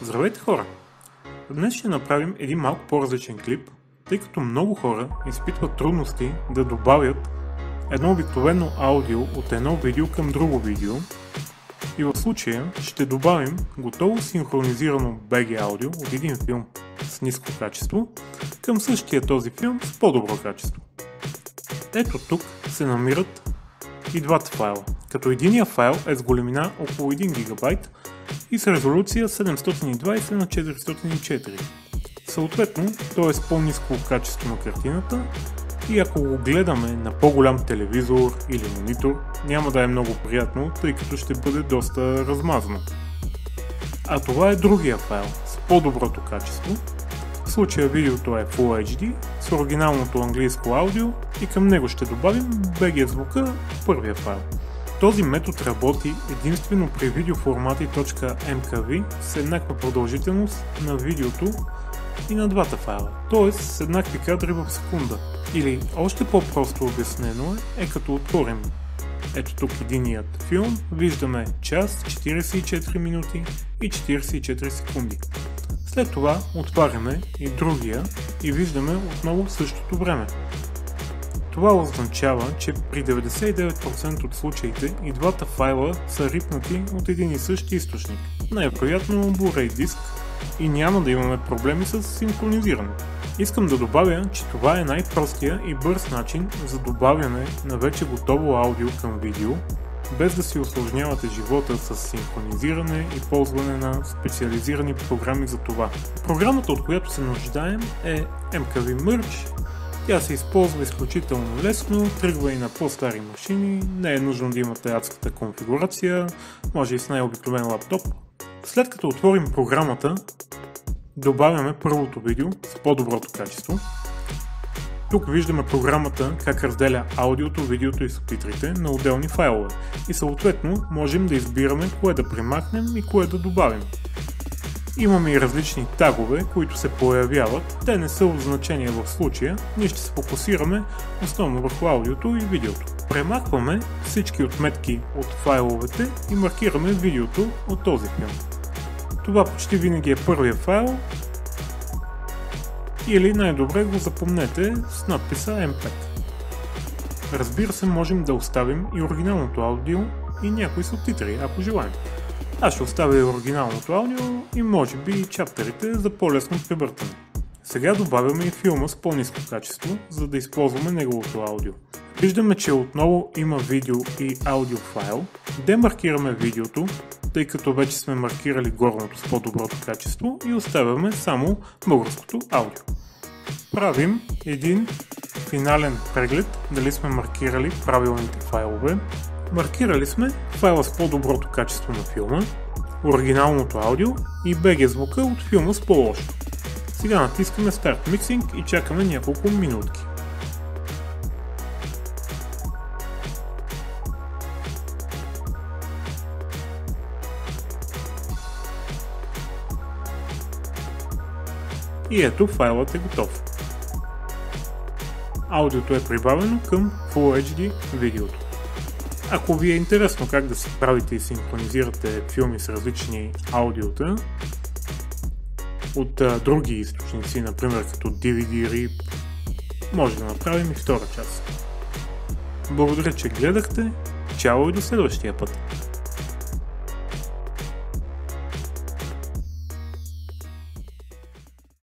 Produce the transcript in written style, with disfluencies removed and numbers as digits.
Здравейте хора! Днес ще направим един малко по-различен клип, тъй като много хора изпитват трудности да добавят едно обикновено аудио от едно видео към друго видео и в случая ще добавим готово синхронизирано BG аудио от един филм с ниско качество към същия този филм с по-добро качество. Ето тук се намират и двата файла, като единия файл е с големина около 1 гигабайт и с резолюция 720 на 404. Съответно, то е с по-ниско качество на картината и ако го гледаме на по-голям телевизор или монитор, няма да е много приятно, тъй като ще бъде доста размазано. А това е другия файл с по-доброто качество. В случая видеото е Full HD с оригиналното английско аудио и към него ще добавим BG звука в първия файл. Този метод работи единствено при видеоформати .mkv с еднаква продължителност на видеото и на двата файла, т.е. с еднакви кадри в секунда. Или още по-просто обяснено е като отворим ето тук единият филм, виждаме час, 44 минути и 44 секунди. След това отваряме и другия и виждаме отново същото време. Това означава, че при 99% от случаите и двата файла са рипнати от един и същи източник, най-вероятно Blu-ray диск, и няма да имаме проблеми с синхронизиране. Искам да добавя, че това е най-простия и бърз начин за добавяне на вече готово аудио към видео, без да си усложнявате живота с синхронизиране и ползване на специализирани програми за това. Програмата, от която се нуждаем, е MKV Merge. Тя се използва изключително лесно, тръгва и на по-стари машини, не е нужно да имате адската конфигурация, може и с най-обикновен лаптоп. След като отворим програмата, добавяме първото видео с по-доброто качество. Тук виждаме програмата как разделя аудиото, видеото и субтитрите на отделни файлове и съответно можем да избираме кое да премахнем и кое да добавим. Имаме и различни тагове, които се появяват, те не са от значение в случая, ние ще се фокусираме основно върху аудиото и видеото. Премахваме всички отметки от файловете и маркираме видеото от този филм. Това почти винаги е първия файл или най-добре го запомнете с надписа M5. Разбира се, можем да оставим и оригиналното аудио и някои субтитри, ако желаем. Аз ще оставя и оригиналното аудио и може би и чаптерите за по-лесно превъртане. Сега добавяме и филма с по-ниско качество, за да използваме неговото аудио. Виждаме, че отново има видео и аудио файл. Демаркираме видеото, тъй като вече сме маркирали горното с по-доброто качество и оставяме само българското аудио. Правим един финален преглед, дали сме маркирали правилните файлове. Маркирали сме файла с по-доброто качество на филма, оригиналното аудио и BG звука от филма с по-лошо. Сега натискаме Start Mixing и чакаме няколко минутки. И ето, файлът е готов. Аудиото е прибавено към Full HD видеото. Ако ви е интересно как да си правите и синхронизирате филми с различни аудиота от други източници, например като DVD, RIP, може да направим и втора част. Благодаря, че гледахте. Чао и до следващия път!